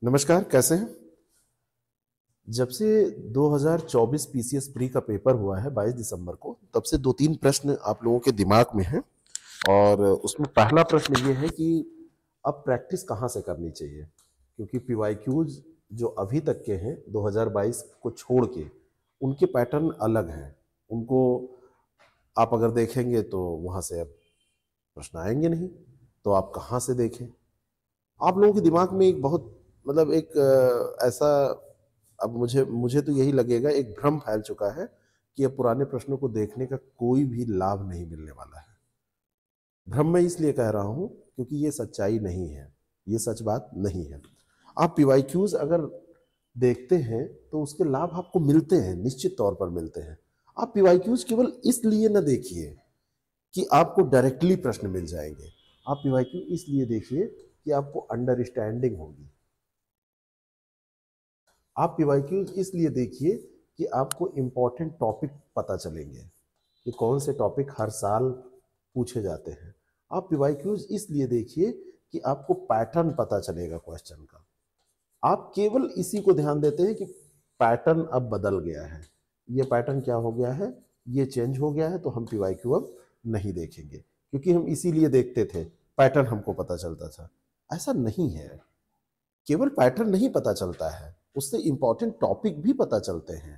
नमस्कार, कैसे हैं? जब से 2024 पीसीएस प्री का पेपर हुआ है 22 दिसंबर को, तब से 2-3 प्रश्न आप लोगों के दिमाग में हैं। और उसमें पहला प्रश्न ये है कि अब प्रैक्टिस कहाँ से करनी चाहिए? क्योंकि पीवाईक्यूज जो अभी तक के हैं 2022 को छोड़ के, उनके पैटर्न अलग हैं। उनको आप अगर देखेंगे तो वहाँ से अब प्रश्न आएंगे नहीं, तो आप कहाँ से देखें? आप लोगों के दिमाग में एक बहुत मतलब एक ऐसा, अब मुझे मुझे तो यही लगेगा, एक भ्रम फैल चुका है कि अब पुराने प्रश्नों को देखने का कोई भी लाभ नहीं मिलने वाला है। भ्रम मैं इसलिए कह रहा हूं क्योंकि ये सच्चाई नहीं है, ये सच बात नहीं है। आप पीवाईक्यूज अगर देखते हैं तो उसके लाभ आपको मिलते हैं, निश्चित तौर पर मिलते हैं। आप पीवाईक्यूज केवल इसलिए ना देखिए कि आपको डायरेक्टली प्रश्न मिल जाएंगे। आप पीवाईक्यू इसलिए देखिए कि आपको अंडरस्टैंडिंग होगी। आप पीवाईक्यूज इसलिए देखिए कि आपको इंपॉर्टेंट टॉपिक पता चलेंगे कि कौन से टॉपिक हर साल पूछे जाते हैं। आप पीवाईक्यूज इसलिए देखिए कि आपको पैटर्न पता चलेगा क्वेश्चन का। आप केवल इसी को ध्यान देते हैं कि पैटर्न अब बदल गया है, ये पैटर्न क्या हो गया है, ये चेंज हो गया है, तो हम पीवाईक्यू अब नहीं देखेंगे क्योंकि हम इसीलिए देखते थे, पैटर्न हमको पता चलता था। ऐसा नहीं है, केवल पैटर्न नहीं पता चलता है, उससे इंपॉर्टेंट टॉपिक भी पता चलते हैं।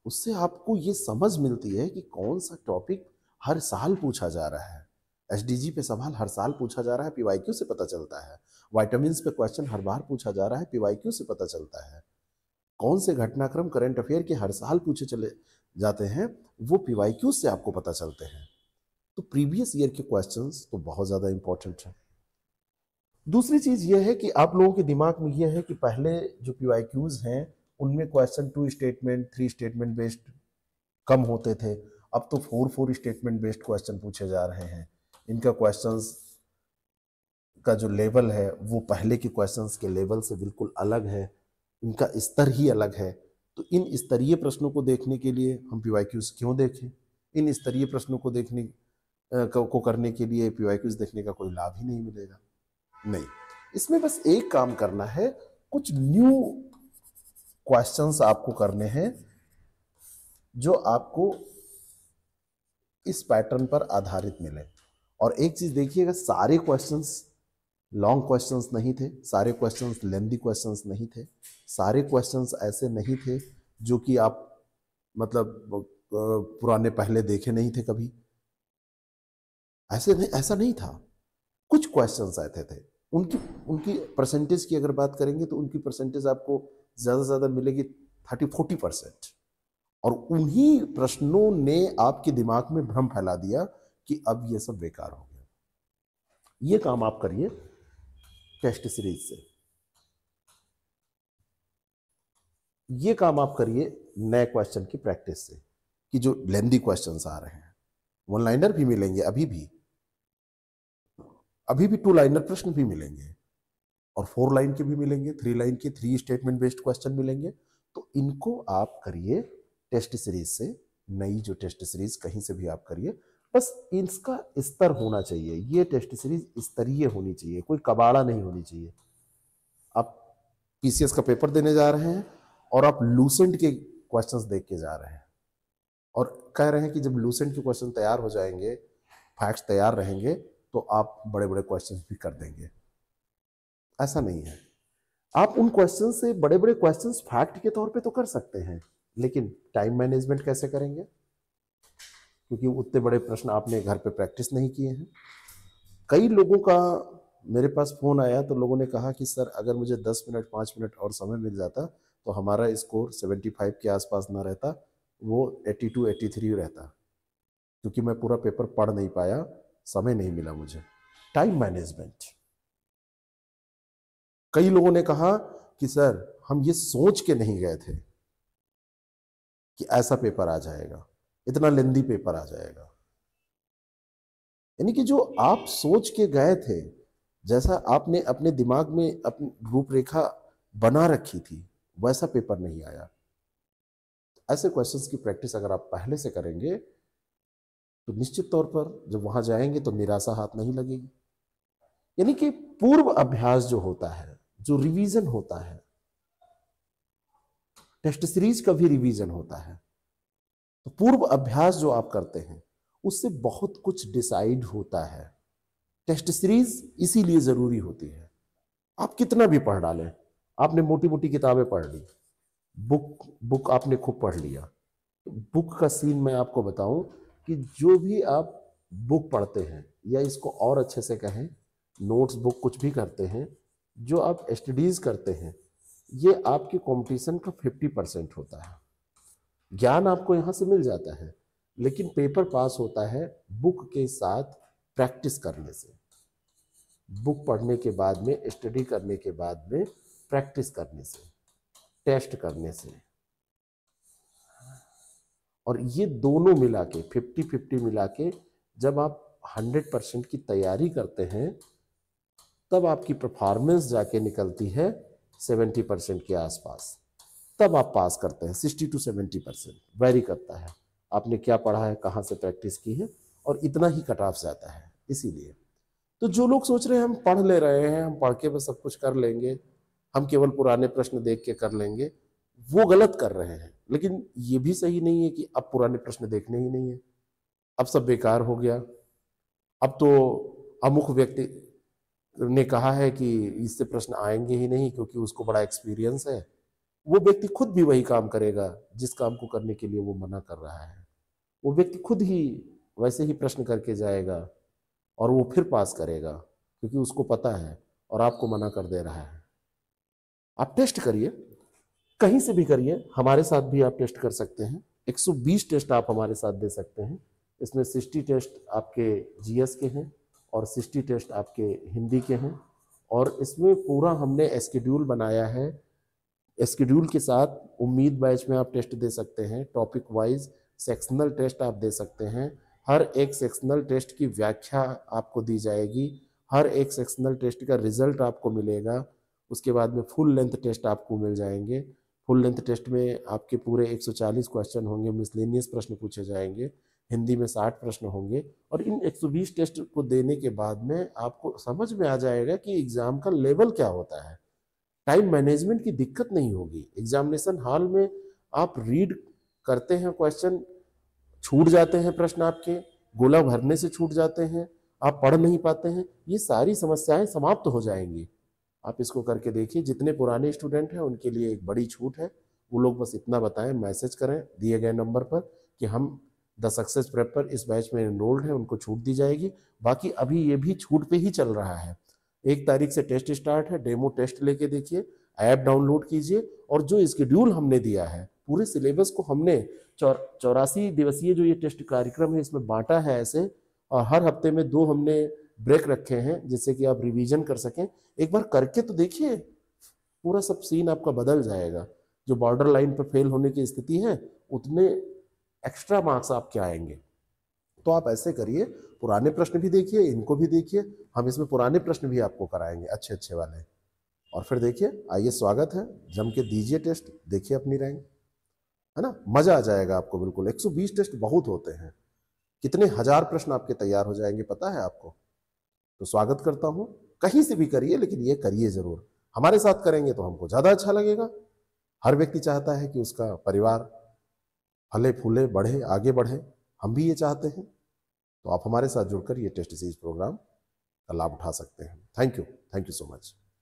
उससे आपको ये समझ मिलती है कि कौन सा टॉपिक हर साल पूछा जा रहा है। एसडीजी पे सवाल हर साल पूछा जा रहा है, पीवाईक्यू से पता चलता है। विटामिन पे क्वेश्चन हर बार पूछा जा रहा है, पीवाईक्यू से पता चलता है। कौन से घटनाक्रम करंट अफेयर के हर साल पूछे चले जाते हैं, वो पीवाईक्यू से आपको पता चलते हैं। तो प्रीवियस ईयर के क्वेश्चंस तो बहुत ज़्यादा इंपॉर्टेंट है। दूसरी चीज ये है कि आप लोगों के दिमाग में ये है कि पहले जो पीवाईक्यूज हैं उनमें क्वेश्चन 2 स्टेटमेंट 3 स्टेटमेंट बेस्ड कम होते थे। अब तो 4 स्टेटमेंट बेस्ड क्वेश्चन पूछे जा रहे हैं। इनका क्वेश्चंस का जो लेवल है वो पहले के क्वेश्चंस के लेवल से बिल्कुल अलग है, इनका स्तर ही अलग है। तो इन स्तरीय प्रश्नों को देखने के लिए हम पीवाईक्यूज क्यों देखें? इन स्तरीय प्रश्नों को देखने को करने के लिए पीवाईक्यूज देखने का कोई लाभ ही नहीं मिलेगा। नहीं, इसमें बस एक काम करना है, कुछ न्यू क्वेश्चंस आपको करने हैं जो आपको इस पैटर्न पर आधारित मिले। और एक चीज देखिएगा, सारे क्वेश्चंस लॉन्ग क्वेश्चंस नहीं थे, सारे क्वेश्चंस लेंदी क्वेश्चंस नहीं थे, सारे क्वेश्चंस ऐसे नहीं थे जो कि आप मतलब पुराने पहले देखे नहीं थे कभी। ऐसा नहीं था। कुछ क्वेश्चंस आते थे, उनकी उनकी परसेंटेज की अगर बात करेंगे तो उनकी परसेंटेज आपको ज़्यादा से ज़्यादा मिलेगी 30-40%। और उन्हीं प्रश्नों ने आपके दिमाग में भ्रम फैला दिया कि अब ये सब बेकार हो गया। ये काम आप करिए टेस्ट सीरीज से, ये काम आप करिए नए क्वेश्चन की प्रैक्टिस से, कि जो लेंदी क्वेश्चंस आ रहे हैं, वन लाइनर भी मिलेंगे, अभी भी 2 लाइनर प्रश्न भी मिलेंगे, और 4 लाइन के भी मिलेंगे, 3 लाइन के 3 स्टेटमेंट बेस्ड क्वेश्चन मिलेंगे। तो इनको आप करिए टेस्ट सीरीज से, नई जो टेस्ट सीरीज कहीं से भी आप करिए। बस इसका स्तर होना चाहिए, ये टेस्ट सीरीज स्तरीय होनी चाहिए, कोई कबाड़ा नहीं होनी चाहिए। आप पीसीएस का पेपर देने जा रहे हैं और आप लूसेंट के क्वेश्चंस देख के जा रहे हैं और कह रहे हैं कि जब लूसेंट के क्वेश्चन तैयार हो जाएंगे, फैक्ट्स तैयार रहेंगे, तो आप बड़े बड़े क्वेश्चंस भी कर देंगे। ऐसा नहीं है। आप उन क्वेश्चन से बड़े बड़े क्वेश्चंस फैक्ट के तौर पे तो कर सकते हैं, लेकिन टाइम मैनेजमेंट कैसे करेंगे? क्योंकि उतने बड़े प्रश्न आपने घर पे प्रैक्टिस नहीं किए हैं। कई लोगों का मेरे पास फोन आया तो लोगों ने कहा कि सर अगर मुझे 10 मिनट 5 मिनट और समय मिल जाता तो हमारा स्कोर 75 के आसपास ना रहता, वो 82 83 रहता, क्योंकि मैं पूरा पेपर पढ़ नहीं पाया, समय नहीं मिला मुझे। Time management. कई लोगों ने कहा कि सर हम ये सोच के नहीं गए थे कि ऐसा पेपर आ जाएगा, इतना लेंदी पेपर आ जाएगा। यानी कि जो आप सोच के गए थे, जैसा आपने अपने दिमाग में अपनी रूपरेखा बना रखी थी, वैसा पेपर नहीं आया। ऐसे क्वेश्चंस की प्रैक्टिस अगर आप पहले से करेंगे तो निश्चित तौर पर जब वहां जाएंगे तो निराशा हाथ नहीं लगेगी। यानी कि पूर्व अभ्यास जो होता है, जो रिवीजन होता है, टेस्ट सीरीज का भी रिवीजन होता है, तो पूर्व अभ्यास जो आप करते हैं उससे बहुत कुछ डिसाइड होता है। टेस्ट सीरीज इसीलिए जरूरी होती है। आप कितना भी पढ़ डालें, आपने मोटी मोटी किताबें पढ़ ली, बुक आपने खूब पढ़ लिया, तो बुक का सीन मैं आपको बताऊं कि जो भी आप बुक पढ़ते हैं, या इसको और अच्छे से कहें नोट्स बुक कुछ भी करते हैं, जो आप स्टडीज करते हैं, ये आपके कंपटीशन का 50% होता है। ज्ञान आपको यहाँ से मिल जाता है, लेकिन पेपर पास होता है बुक के साथ प्रैक्टिस करने से। बुक पढ़ने के बाद में, स्टडी करने के बाद में प्रैक्टिस करने से, टेस्ट करने से, और ये दोनों मिला के 50-50 मिला के जब आप 100% की तैयारी करते हैं, तब आपकी परफॉर्मेंस जाके निकलती है 70% के आसपास। तब आप पास करते हैं। 60 to 70% वेरी करता है, आपने क्या पढ़ा है, कहाँ से प्रैक्टिस की है, और इतना ही कट ऑफ जाता है। इसीलिए तो जो लोग सोच रहे हैं हम पढ़ ले रहे हैं, हम पढ़ के बस सब कुछ कर लेंगे, हम केवल पुराने प्रश्न देख के कर लेंगे, वो गलत कर रहे हैं। लेकिन ये भी सही नहीं है कि अब पुराने प्रश्न देखने ही नहीं है, अब सब बेकार हो गया, अब तो अमुक व्यक्ति ने कहा है कि इससे प्रश्न आएंगे ही नहीं क्योंकि उसको बड़ा एक्सपीरियंस है। वो व्यक्ति खुद भी वही काम करेगा जिस काम को करने के लिए वो मना कर रहा है। वो व्यक्ति खुद ही वैसे ही प्रश्न करके जाएगा और वो फिर पास करेगा क्योंकि उसको पता है, और आपको मना कर दे रहा है। आप टेस्ट करिए, कहीं से भी करिए, हमारे साथ भी आप टेस्ट कर सकते हैं। 120 टेस्ट आप हमारे साथ दे सकते हैं। इसमें 60 टेस्ट आपके जीएस के हैं और 60 टेस्ट आपके हिंदी के हैं, और इसमें पूरा हमने स्केड्यूल बनाया है। स्केड्यूल के साथ उम्मीद बैच में आप टेस्ट दे सकते हैं, टॉपिक वाइज सेक्शनल टेस्ट आप दे सकते हैं। हर एक सेक्शनल टेस्ट की व्याख्या आपको दी जाएगी, हर एक सेक्शनल टेस्ट का रिजल्ट आपको मिलेगा। उसके बाद में फुल लेंथ टेस्ट आपको मिल जाएंगे। फुल लेंथ टेस्ट में आपके पूरे 140 क्वेश्चन होंगे, मिसलेनियस प्रश्न पूछे जाएंगे, हिंदी में 60 प्रश्न होंगे, और इन 120 टेस्ट को देने के बाद में आपको समझ में आ जाएगा कि एग्जाम का लेवल क्या होता है। टाइम मैनेजमेंट की दिक्कत नहीं होगी। एग्जामिनेशन हॉल में आप रीड करते हैं, क्वेश्चन छूट जाते हैं, प्रश्न आपके गोला भरने से छूट जाते हैं, आप पढ़ नहीं पाते हैं, ये सारी समस्याएं समाप्त हो जाएंगी। आप इसको करके देखिए। जितने पुराने स्टूडेंट हैं उनके लिए एक बड़ी छूट है, वो लोग बस इतना बताएं, मैसेज करें दिए गए नंबर पर कि हम द सक्सेस प्रेप पर इस बैच में एनरोल्ड हैं, उनको छूट दी जाएगी। बाकी अभी ये भी छूट पे ही चल रहा है। 1 तारीख से टेस्ट स्टार्ट है, डेमो टेस्ट लेके देखिए, ऐप डाउनलोड कीजिए, और जो स्केड्यूल हमने दिया है, पूरे सिलेबस को हमने 84 दिवसीय जो ये टेस्ट कार्यक्रम है इसमें बांटा है ऐसे, और हर हफ्ते में 2 हमने ब्रेक रखे हैं जिससे कि आप रिवीजन कर सकें। एक बार करके तो देखिए, पूरा सब सीन आपका बदल जाएगा। जो बॉर्डर लाइन पर फेल होने की स्थिति है, उतने एक्स्ट्रा मार्क्स आपके आएंगे। तो आप ऐसे करिए, पुराने प्रश्न भी देखिए, इनको भी देखिए, हम इसमें पुराने प्रश्न भी आपको कराएंगे अच्छे अच्छे वाले, और फिर देखिए। आइए, स्वागत है, जम के दीजिए टेस्ट, देखिए अपनी रैंक, है ना, मजा आ जाएगा आपको बिल्कुल। 120 टेस्ट बहुत होते हैं, कितने हजार प्रश्न आपके तैयार हो जाएंगे पता है आपको। तो स्वागत करता हूं, कहीं से भी करिए, लेकिन ये करिए जरूर। हमारे साथ करेंगे तो हमको ज्यादा अच्छा लगेगा। हर व्यक्ति चाहता है कि उसका परिवार फले फूले, बढ़े, आगे बढ़े, हम भी ये चाहते हैं। तो आप हमारे साथ जुड़कर ये टेस्ट सीरीज प्रोग्राम का लाभ उठा सकते हैं। Thank you so much.